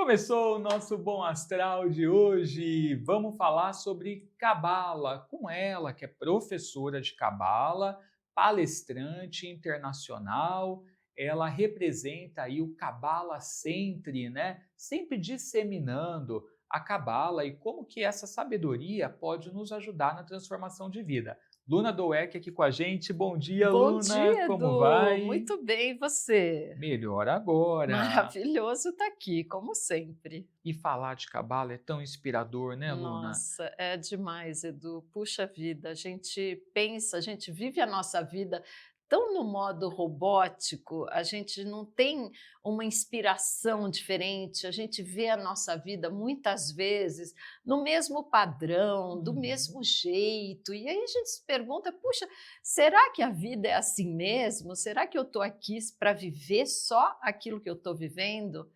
Começou o nosso Bom Astral de hoje. Vamos falar sobre Cabala, com ela, que é professora de Cabala, palestrante internacional. Ela representa aí o Cabala Sempre, né? Sempre disseminando a Cabala e como que essa sabedoria pode nos ajudar na transformação de vida. Luna Dweck aqui com a gente. Bom dia, Bom Luna. dia, Como Edu. vai? Muito bem, e você? Melhor agora. Maravilhoso estar aqui, como sempre. E falar de cabala é tão inspirador, né, Luna? Nossa, é demais, Edu. Puxa vida, a gente pensa, a gente vive a nossa vida tão no modo robótico, a gente não tem uma inspiração diferente, a gente vê a nossa vida muitas vezes no mesmo padrão, do Uhum. mesmo jeito, e aí a gente se pergunta: puxa, será que a vida é assim mesmo? Será que eu estou aqui para viver só aquilo que eu estou vivendo?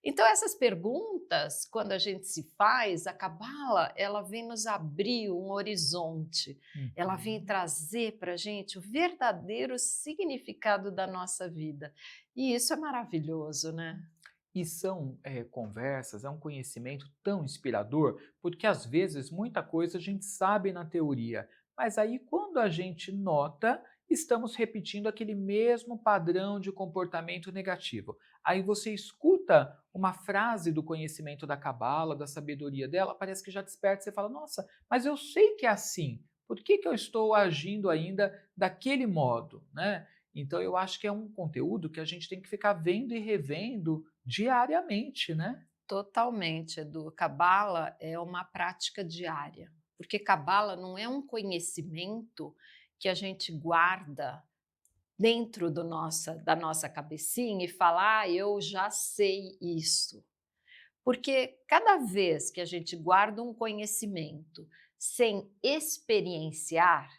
Então essas perguntas, quando a gente se faz, a cabala, ela vem nos abrir um horizonte, ela vem Uhum. trazer para a gente o verdadeiro significado da nossa vida. E isso é maravilhoso, né? E são conversas, é um conhecimento tão inspirador, porque às vezes muita coisa a gente sabe na teoria, mas aí quando a gente nota, estamos repetindo aquele mesmo padrão de comportamento negativo. Aí você escuta uma frase do conhecimento da Cabala, da sabedoria dela, parece que já desperta, você fala, nossa, mas eu sei que é assim, por que, que eu estou agindo ainda daquele modo, né? Então eu acho que é um conteúdo que a gente tem que ficar vendo e revendo diariamente, né? Totalmente, Edu. Cabala é uma prática diária, porque cabala não é um conhecimento que a gente guarda dentro da nossa cabecinha e fala: ah, eu já sei isso. Porque cada vez que a gente guarda um conhecimento sem experienciar,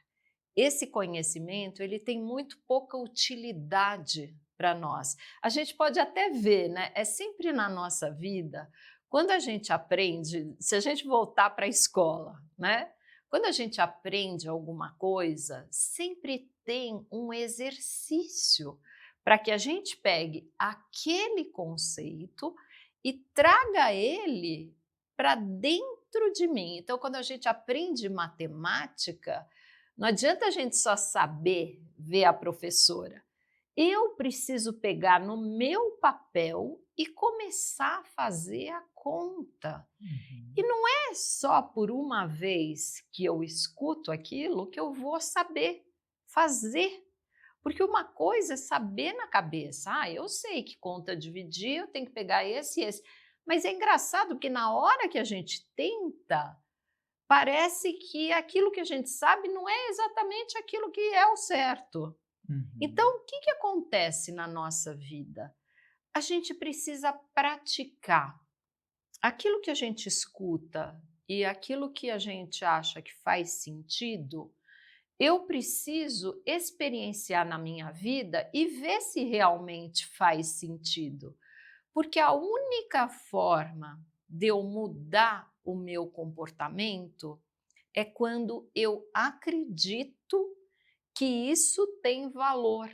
esse conhecimento ele tem muito pouca utilidade para nós. A gente pode até ver, né? É sempre na nossa vida, quando a gente aprende, se a gente voltar para a escola, né? Quando a gente aprende alguma coisa, sempre tem um exercício para que a gente pegue aquele conceito e traga ele para dentro de mim. Então, quando a gente aprende matemática, não adianta a gente só saber ver a professora. Eu preciso pegar no meu papel e começar a fazer a conta. E Uhum. não é só por uma vez que eu escuto aquilo que eu vou saber fazer. Porque uma coisa é saber na cabeça, ah, eu sei que conta dividir, eu tenho que pegar esse e esse. Mas é engraçado porque na hora que a gente tenta, parece que aquilo que a gente sabe não é exatamente aquilo que é o certo. Uhum. Então, o que acontece na nossa vida? A gente precisa praticar aquilo que a gente escuta e aquilo que a gente acha que faz sentido. Eu preciso experienciar na minha vida e ver se realmente faz sentido. Porque a única forma de eu mudar o meu comportamento é quando eu acredito que isso tem valor.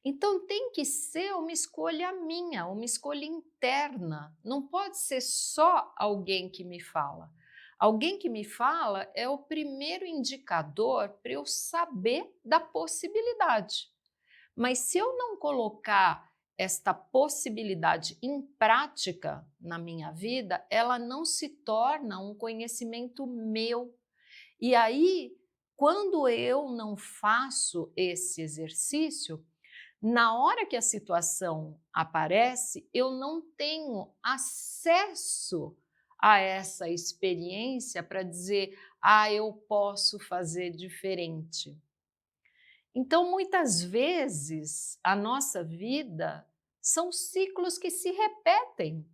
Então tem que ser uma escolha minha, uma escolha interna. Não pode ser só alguém que me fala. Alguém que me fala é o primeiro indicador para eu saber da possibilidade. Mas se eu não colocar esta possibilidade em prática na minha vida, ela não se torna um conhecimento meu. E aí, quando eu não faço esse exercício, na hora que a situação aparece, eu não tenho acesso a essa experiência para dizer, ah, eu posso fazer diferente. Então, muitas vezes, a nossa vida são ciclos que se repetem.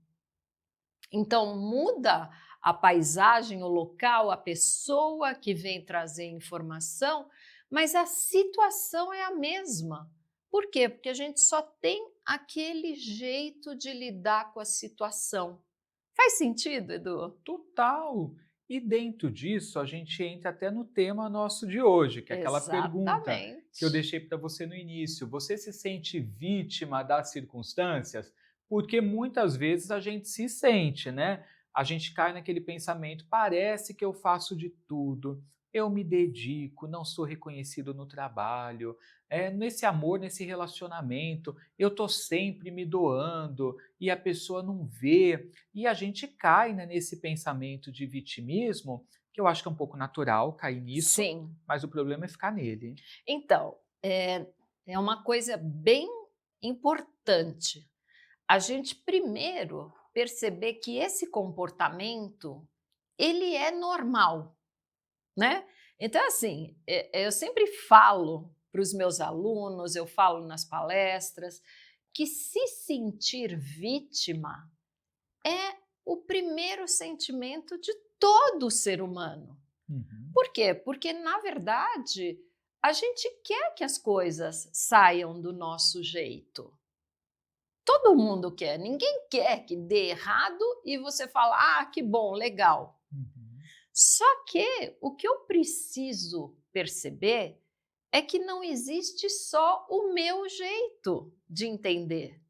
Então, muda a paisagem, o local, a pessoa que vem trazer informação, mas a situação é a mesma. Por quê? Porque a gente só tem aquele jeito de lidar com a situação. Faz sentido, Edu? Total! E dentro disso, a gente entra até no tema nosso de hoje, que é aquela pergunta que eu Exatamente. deixei para você no início. Você se sente vítima das circunstâncias? porque muitas vezes a gente se sente, né? A gente cai naquele pensamento, parece que eu faço de tudo, eu me dedico, não sou reconhecido no trabalho, nesse amor, nesse relacionamento, eu tô sempre me doando e a pessoa não vê, e a gente cai, né, nesse pensamento de vitimismo, que eu acho que é um pouco natural cair nisso, Sim. mas o problema é ficar nele. Então, é uma coisa bem importante a gente primeiro perceber que esse comportamento ele é normal, né? Então, assim, eu sempre falo para os meus alunos, eu falo nas palestras, que se sentir vítima é o primeiro sentimento de todo ser humano. Uhum. Por quê? Porque, na verdade, a gente quer que as coisas saiam do nosso jeito. Todo mundo quer, ninguém quer que dê errado e você fala: "Ah, que bom, legal". Uhum. Só que o que eu preciso perceber é que não existe só o meu jeito de entender.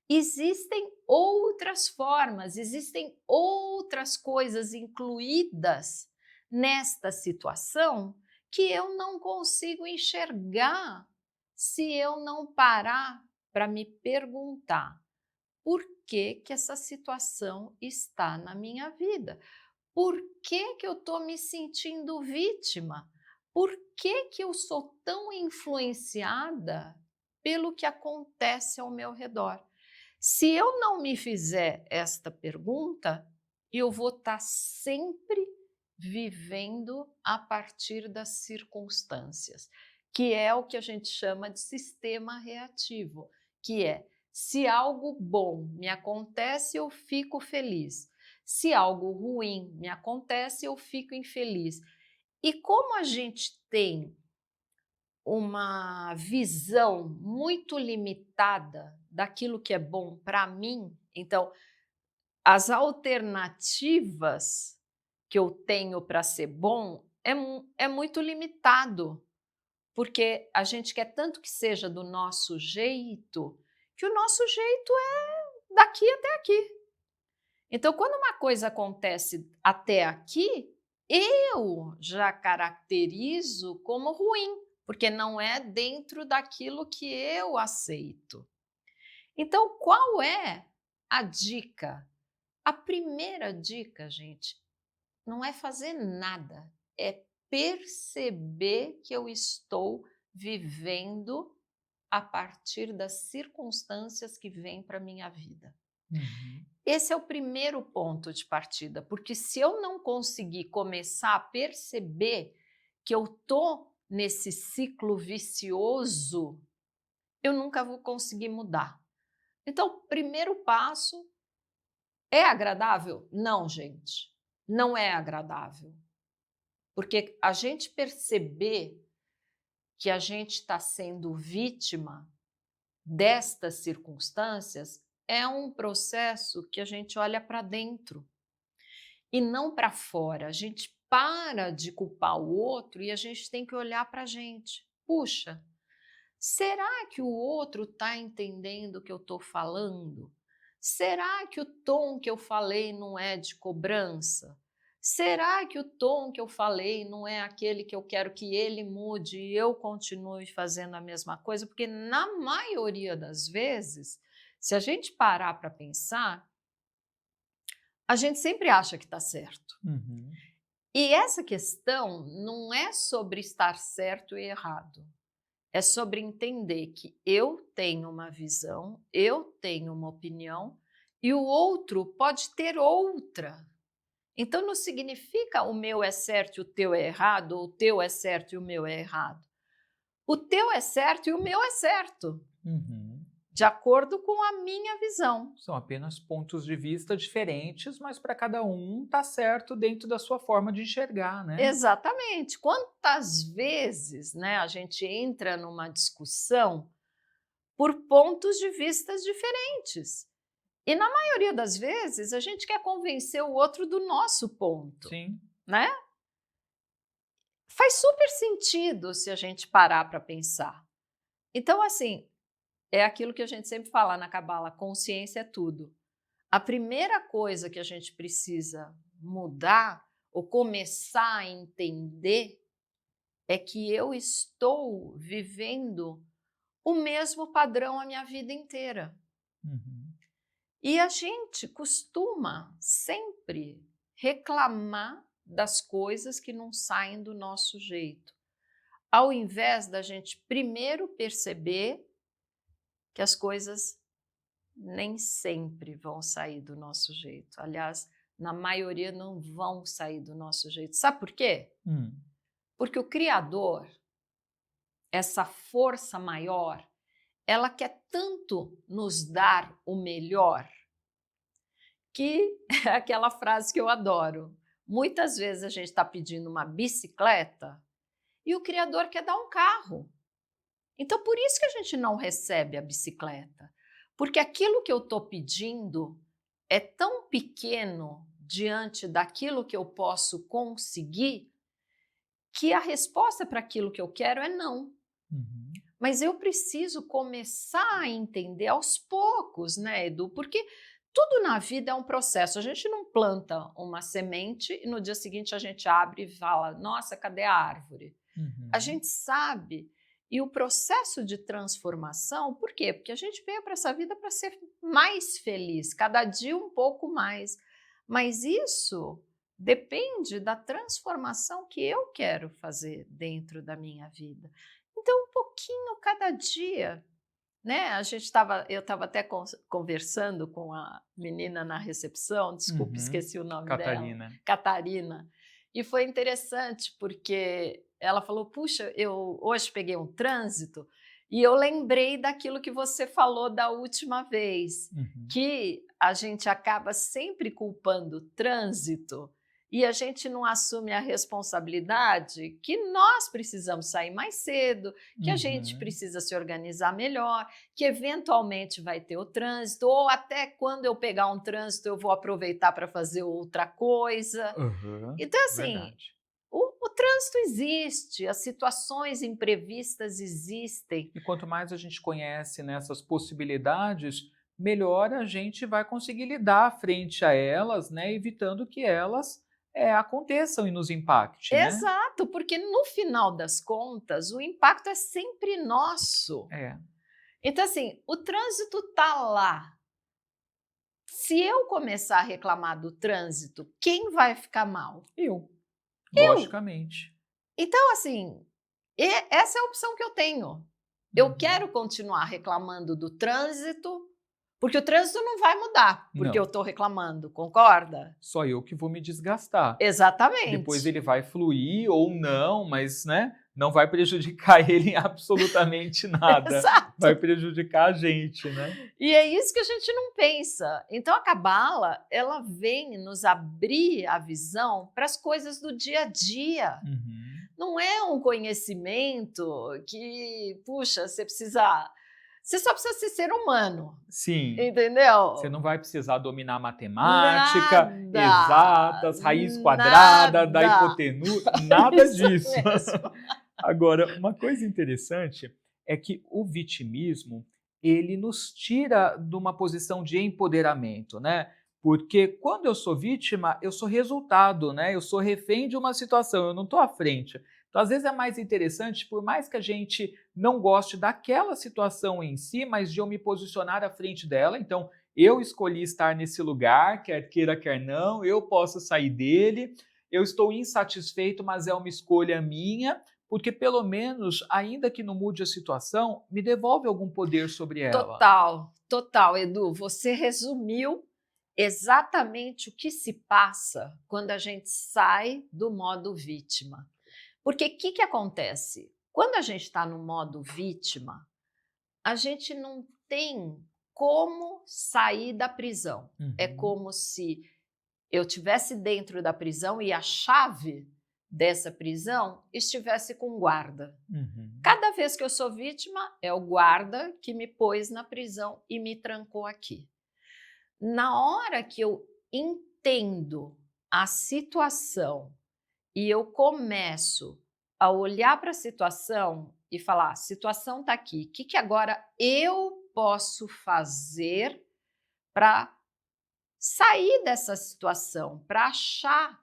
Existem outras formas, existem outras coisas incluídas nesta situação que eu não consigo enxergar se eu não parar para me perguntar por que que essa situação está na minha vida? Por que que eu estou me sentindo vítima? Por que que eu sou tão influenciada pelo que acontece ao meu redor? Se eu não me fizer esta pergunta, eu vou estar sempre vivendo a partir das circunstâncias, que é o que a gente chama de sistema reativo, que é se algo bom me acontece, eu fico feliz. Se algo ruim me acontece, eu fico infeliz. E como a gente tem uma visão muito limitada daquilo que é bom para mim, então as alternativas que eu tenho para ser bom é muito limitado, porque a gente quer tanto que seja do nosso jeito, que o nosso jeito é daqui até aqui. Então, quando uma coisa acontece até aqui, eu já caracterizo como ruim, porque não é dentro daquilo que eu aceito. Então, qual é a dica? A primeira dica, gente, não é fazer nada, é perceber que eu estou vivendo a partir das circunstâncias que vêm para a minha vida. Uhum. Esse é o primeiro ponto de partida, porque se eu não conseguir começar a perceber que eu tô nesse ciclo vicioso, eu nunca vou conseguir mudar. Então, o primeiro passo é agradável? Não, gente, não é agradável, porque a gente perceber que a gente está sendo vítima destas circunstâncias é um processo que a gente olha para dentro e não para fora. A gente para de culpar o outro e a gente tem que olhar para a gente. Puxa, será que o outro está entendendo o que eu estou falando? Será que o tom que eu falei não é de cobrança? Será que o tom que eu falei não é aquele que eu quero que ele mude e eu continue fazendo a mesma coisa? Porque na maioria das vezes, se a gente parar para pensar, a gente sempre acha que está certo. Uhum. E essa questão não é sobre estar certo e errado. É sobre entender que eu tenho uma visão, eu tenho uma opinião e o outro pode ter outra. Então não significa o meu é certo e o teu é errado, ou o teu é certo e o meu é errado. O teu é certo e o meu é certo, Uhum. de acordo com a minha visão. São apenas pontos de vista diferentes, mas para cada um tá certo dentro da sua forma de enxergar, né? Exatamente. Quantas vezes, né, a gente entra numa discussão por pontos de vistas diferentes. E na maioria das vezes a gente quer convencer o outro do nosso ponto, Sim. né? Faz super sentido se a gente parar para pensar. Então, assim, é aquilo que a gente sempre fala na Cabala, consciência é tudo. A primeira coisa que a gente precisa mudar ou começar a entender é que eu estou vivendo o mesmo padrão a minha vida inteira. Uhum. E a gente costuma sempre reclamar das coisas que não saem do nosso jeito, ao invés da gente primeiro perceber que as coisas nem sempre vão sair do nosso jeito. Aliás, na maioria não vão sair do nosso jeito. Sabe por quê? Hum. Porque o Criador, essa força maior, ela quer tanto nos dar o melhor, que é aquela frase que eu adoro. Muitas vezes a gente está pedindo uma bicicleta e o Criador quer dar um carro. Então, por isso que a gente não recebe a bicicleta. Porque aquilo que eu estou pedindo é tão pequeno diante daquilo que eu posso conseguir, que a resposta para aquilo que eu quero é não. Uhum. Mas eu preciso começar a entender aos poucos, né, Edu? Porque tudo na vida é um processo. A gente não planta uma semente e no dia seguinte a gente abre e fala, nossa, cadê a árvore? A Uhum. gente sabe. E o processo de transformação, por quê? Porque a gente veio para essa vida para ser mais feliz, cada dia um pouco mais. Mas isso depende da transformação que eu quero fazer dentro da minha vida. Então, um pouquinho cada dia, né? Eu estava até conversando com a menina na recepção, desculpe, Uhum. esqueci o nome dela, Catarina. Catarina, e foi interessante porque ela falou, puxa, eu hoje peguei um trânsito e eu lembrei daquilo que você falou da última vez, Uhum. que a gente acaba sempre culpando o trânsito e a gente não assume a responsabilidade que nós precisamos sair mais cedo, que a gente Uhum. precisa se organizar melhor, que eventualmente vai ter o trânsito, ou até quando eu pegar um trânsito eu vou aproveitar para fazer outra coisa. Aham. Então, assim, Verdade. o trânsito existe, as situações imprevistas existem. E quanto mais a gente conhece nessas possibilidades, melhor a gente vai conseguir lidar frente a elas, né, evitando que elas aconteçam e nos impacte, né? Exato, porque no final das contas, o impacto é sempre nosso. É, Então, assim, o trânsito está lá. Se eu começar a reclamar do trânsito, quem vai ficar mal? eu, Eu. logicamente. Então, assim, essa é a opção que eu tenho. Eu Uhum. quero continuar reclamando do trânsito, porque o trânsito não vai mudar porque eu Não, estou reclamando, concorda? só eu que vou me desgastar. Depois Exatamente. ele vai fluir ou não, mas, né, não vai prejudicar ele em absolutamente nada. Vai Exato. prejudicar a gente, né? E é isso que a gente não pensa. Então a cabala, ela vem nos abrir a visão para as coisas do dia a dia. Uhum. Não é um conhecimento que, puxa, você só precisa ser ser humano, Sim. Você entendeu? não vai precisar dominar matemática, Nada, exatas, raiz quadrada da nada. hipotenusa, nada Isso disso. mesmo. Agora, uma coisa interessante é que o vitimismo, ele nos tira de uma posição de empoderamento, né? Porque quando eu sou vítima, eu sou resultado, né? Eu sou refém de uma situação, eu não estou à frente. Então, às vezes é mais interessante, por mais que a gente não goste daquela situação em si, mas de eu me posicionar à frente dela. Então, eu escolhi estar nesse lugar, quer queira, quer não, eu posso sair dele. Eu estou insatisfeito, mas é uma escolha minha, porque pelo menos, ainda que não mude a situação, me devolve algum poder sobre ela. Total, total, Edu. Você resumiu exatamente o que se passa quando a gente sai do modo vítima. Porque o que acontece? Quando a gente está no modo vítima, a gente não tem como sair da prisão. É Uhum, como se eu estivesse dentro da prisão e a chave dessa prisão estivesse com o guarda. uhum, Cada vez que eu sou vítima, é o guarda que me pôs na prisão e me trancou aqui. Na hora que eu entendo a situação e eu começo a olhar para a situação e falar: a situação está aqui, o que agora eu posso fazer para sair dessa situação, para achar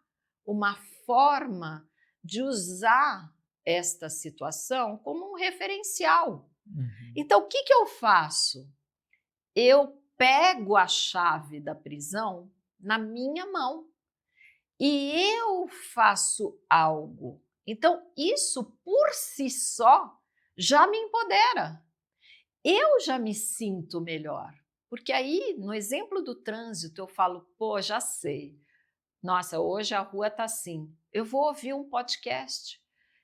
uma forma de usar esta situação como um referencial. Uhum. Então, o que eu faço? Eu pego a chave da prisão na minha mão e eu faço algo. Então, isso por si só já me empodera. Eu já me sinto melhor. Porque aí, no exemplo do trânsito, eu falo, pô, já sei. Nossa, hoje a rua tá assim. Eu vou ouvir um podcast.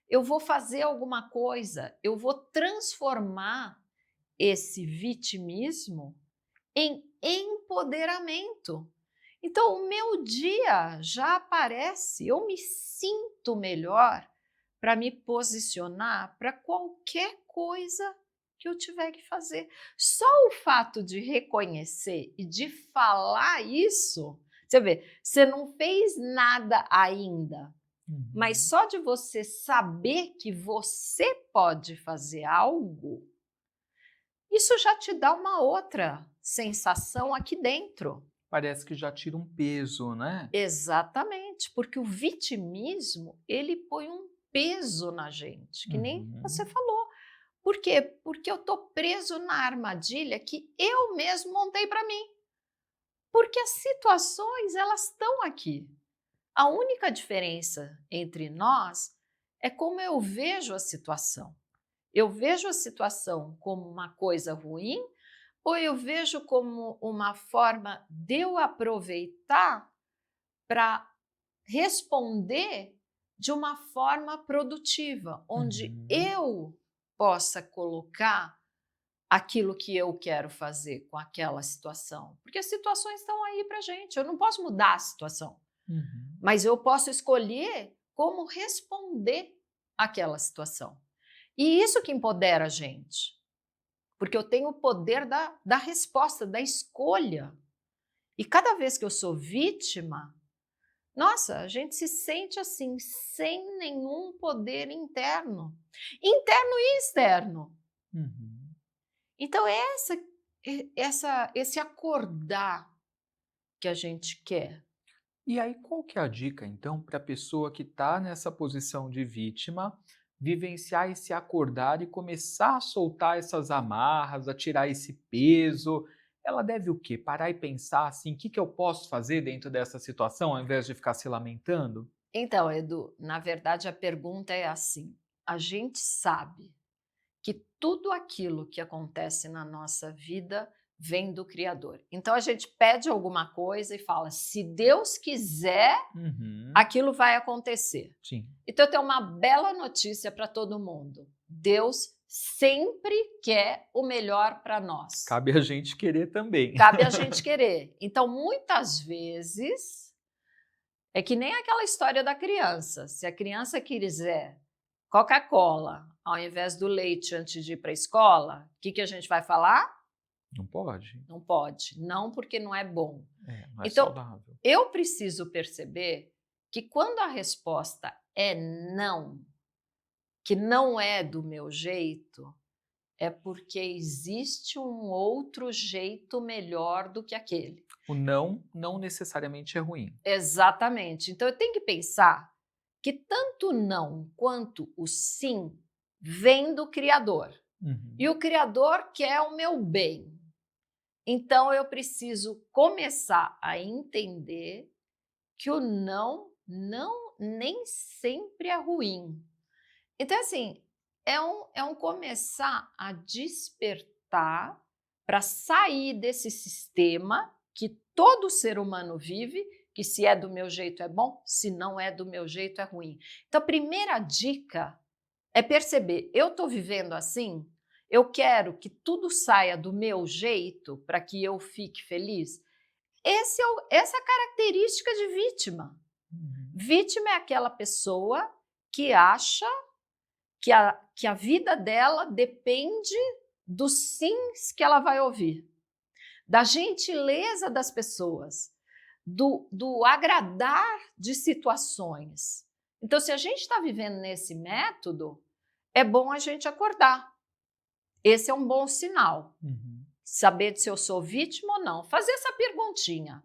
Eu vou fazer alguma coisa. Eu vou transformar esse vitimismo em empoderamento. Então, o meu dia já aparece, eu me sinto melhor para me posicionar para qualquer coisa que eu tiver que fazer. Só o fato de reconhecer e de falar isso, você vê, você não fez nada ainda, mas Uhum. só de você saber que você pode fazer algo, isso já te dá uma outra sensação aqui dentro. Parece que já tira um peso, né? Exatamente, porque o vitimismo, ele põe um peso na gente, que nem você Uhum. falou. Por quê? Porque eu estou preso na armadilha que eu mesmo montei para mim. Porque as situações, elas estão aqui. A única diferença entre nós é como eu vejo a situação. Eu vejo a situação como uma coisa ruim ou eu vejo como uma forma de eu aproveitar para responder de uma forma produtiva, onde Uhum. eu possa colocar aquilo que eu quero fazer com aquela situação. Porque as situações estão aí para gente. Eu não posso mudar a situação, Uhum. mas eu posso escolher como responder àquela situação. E isso que empodera a gente, porque eu tenho o poder da resposta, da escolha. E cada vez que eu sou vítima, nossa, a gente se sente assim, sem nenhum poder interno, interno e externo. Uhum. Então, esse acordar que a gente quer. E aí, qual que é a dica, então, para a pessoa que está nessa posição de vítima, vivenciar esse acordar e começar a soltar essas amarras, a tirar esse peso? Ela deve o quê? Parar e pensar assim, o que que eu posso fazer dentro dessa situação, ao invés de ficar se lamentando? Então, Edu, na verdade, a pergunta é assim: a gente sabe que tudo aquilo que acontece na nossa vida vem do Criador. Então, a gente pede alguma coisa e fala: se Deus quiser, Uhum. aquilo vai acontecer. Sim. Então, eu tenho uma bela notícia para todo mundo. Deus sempre quer o melhor para nós. Cabe a gente querer também. Cabe a gente querer. Então, muitas vezes, é que nem aquela história da criança. Se a criança quiser Coca-Cola ao invés do leite antes de ir para a escola, o que a gente vai falar? Não pode. Não pode. Não, porque não é bom. É, não é Então, saudável. eu preciso perceber que quando a resposta é não, que não é do meu jeito, é porque existe um outro jeito melhor do que aquele. O não, não necessariamente é ruim. Exatamente. Então eu tenho que pensar que tanto o não quanto o sim vem do Criador. E Uhum. o Criador quer o meu bem. Então eu preciso começar a entender que o não nem sempre é ruim. Então, assim, é um começar a despertar para sair desse sistema que todo ser humano vive, que se é do meu jeito é bom, se não é do meu jeito é ruim. Então, a primeira dica é perceber, eu estou vivendo assim, eu quero que tudo saia do meu jeito para que eu fique feliz. Essa é a característica de vítima. Uhum. Vítima é aquela pessoa que acha que a vida dela depende dos sims que ela vai ouvir, da gentileza das pessoas, do agradar de situações. Então, se a gente está vivendo nesse método, é bom a gente acordar. Esse é um bom sinal. Uhum. Saber se eu sou vítima ou não. Fazer essa perguntinha.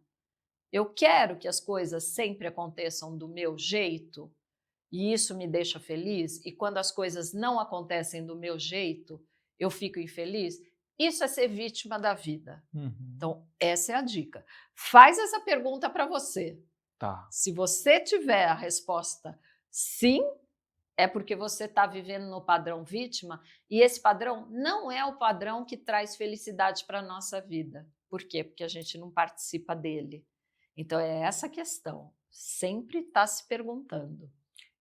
Eu quero que as coisas sempre aconteçam do meu jeito e isso me deixa feliz? E quando as coisas não acontecem do meu jeito, eu fico infeliz? Isso é ser vítima da vida. Uhum. Então, essa é a dica. Faz essa pergunta para você. Tá. Se você tiver a resposta sim, é porque você está vivendo no padrão vítima e esse padrão não é o padrão que traz felicidade para a nossa vida. Por quê? Porque a gente não participa dele. Então é essa a questão. Sempre está se perguntando.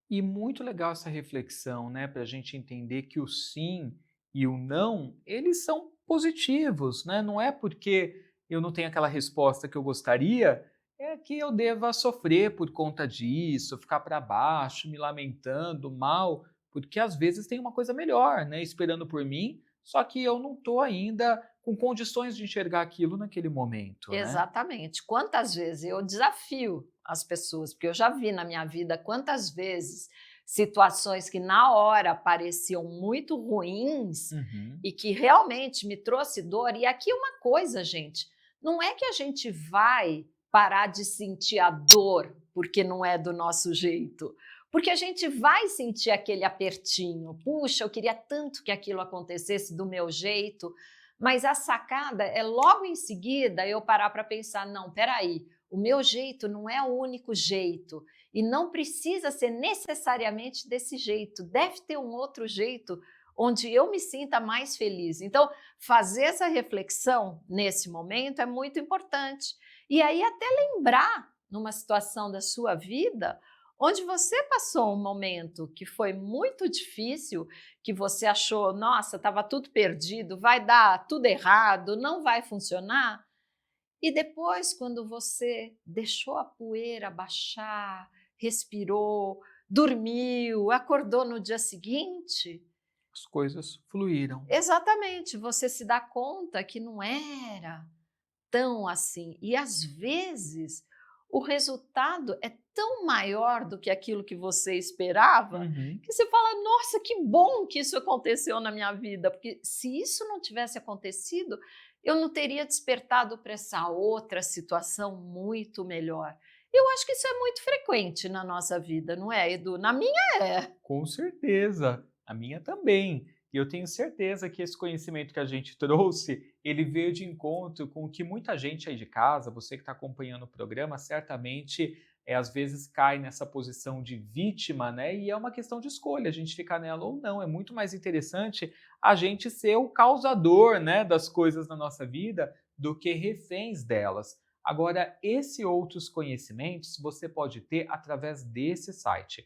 E muito legal essa reflexão, né, para a gente entender que o sim e o não, eles são positivos, né? Não é porque eu não tenho aquela resposta que eu gostaria, é que eu deva sofrer por conta disso, ficar para baixo, me lamentando mal, porque às vezes tem uma coisa melhor, né, esperando por mim, só que eu não estou ainda com condições de enxergar aquilo naquele momento, né? Exatamente. Quantas vezes eu desafio as pessoas, porque eu já vi na minha vida quantas vezes situações que na hora pareciam muito ruins Uhum. e que realmente me trouxe dor. E aqui uma coisa, gente, não é que a gente vai parar de sentir a dor porque não é do nosso jeito. Porque a gente vai sentir aquele apertinho. Puxa, eu queria tanto que aquilo acontecesse do meu jeito, mas a sacada é logo em seguida eu parar para pensar: não, peraí, o meu jeito não é o único jeito e não precisa ser necessariamente desse jeito, deve ter um outro jeito onde eu me sinta mais feliz. Então, fazer essa reflexão nesse momento é muito importante. E aí, até lembrar numa situação da sua vida onde você passou um momento que foi muito difícil, que você achou, nossa, estava tudo perdido, vai dar tudo errado, não vai funcionar. E depois, quando você deixou a poeira baixar, respirou, dormiu, acordou no dia seguinte, As coisas fluíram. exatamente, você se dá conta que não era tão assim. E às vezes o resultado é tão maior do que aquilo que você esperava, Uhum. que você fala: nossa, que bom que isso aconteceu na minha vida, porque se isso não tivesse acontecido, eu não teria despertado para essa outra situação muito melhor. Eu acho que isso é muito frequente na nossa vida, não é, Edu? Na minha é. Com certeza, a minha também. E eu tenho certeza que esse conhecimento que a gente trouxe, ele veio de encontro com o que muita gente aí de casa, você que está acompanhando o programa, certamente às vezes cai nessa posição de vítima, né? E é uma questão de escolha, a gente ficar nela ou não. É muito mais interessante a gente ser o causador, né, das coisas na nossa vida do que reféns delas. Agora, esse outros conhecimentos você pode ter através desse site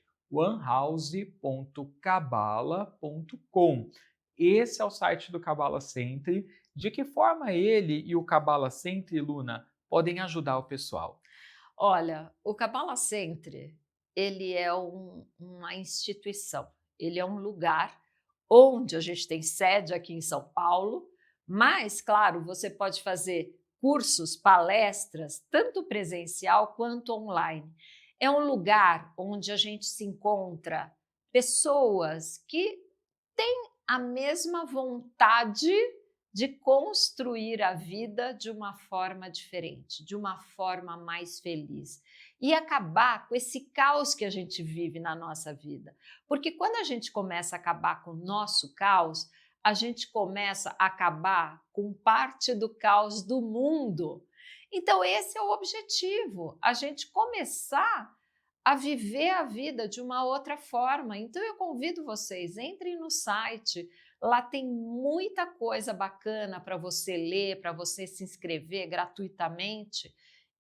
onehouse.cabala.com. Esse é o site do Cabala Center. De que forma ele e o Cabala Center, Luna, podem ajudar o pessoal? Olha, o Kabbalah Center, ele é uma instituição, ele é um lugar onde a gente tem sede aqui em São Paulo, mas, claro, você pode fazer cursos, palestras, tanto presencial quanto online. É um lugar onde a gente se encontra pessoas que têm a mesma vontade de construir a vida de uma forma diferente, de uma forma mais feliz e acabar com esse caos que a gente vive na nossa vida. Porque quando a gente começa a acabar com o nosso caos, a gente começa a acabar com parte do caos do mundo. Então, esse é o objetivo, a gente começar a viver a vida de uma outra forma. Então, eu convido vocês, entrem no site. Lá tem muita coisa bacana para você ler, para você se inscrever gratuitamente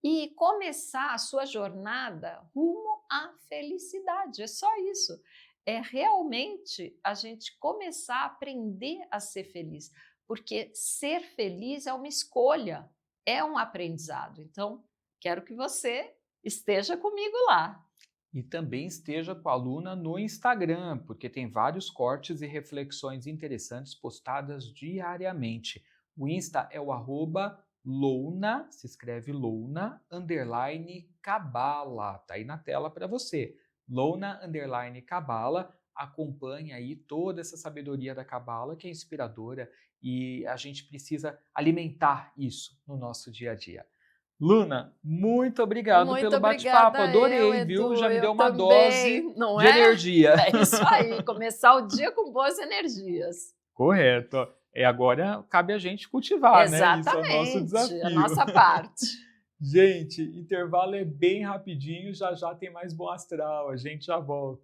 e começar a sua jornada rumo à felicidade. É só isso. É realmente a gente começar a aprender a ser feliz, porque ser feliz é uma escolha, é um aprendizado. Então, quero que você esteja comigo lá. E também esteja com a Luna no Instagram, porque tem vários cortes e reflexões interessantes postadas diariamente. O Insta é o Louna, se escreve Louna, underline Cabala. Tá aí na tela para você. Louna, underline Cabala. acompanha aí toda essa sabedoria da Cabala, que é inspiradora, e a gente precisa alimentar isso no nosso dia a dia. Luna, muito obrigado Muito pelo bate-papo, obrigada eu, adorei, viu? Edu, Já me eu deu uma dose também, não de é? energia. É isso aí, começar o dia com boas energias. Correto. Agora cabe a gente cultivar, né? Isso é o nosso Exatamente, a desafio. nossa parte. Gente, intervalo é bem rapidinho, já já tem mais Bom Astral, a gente já volta.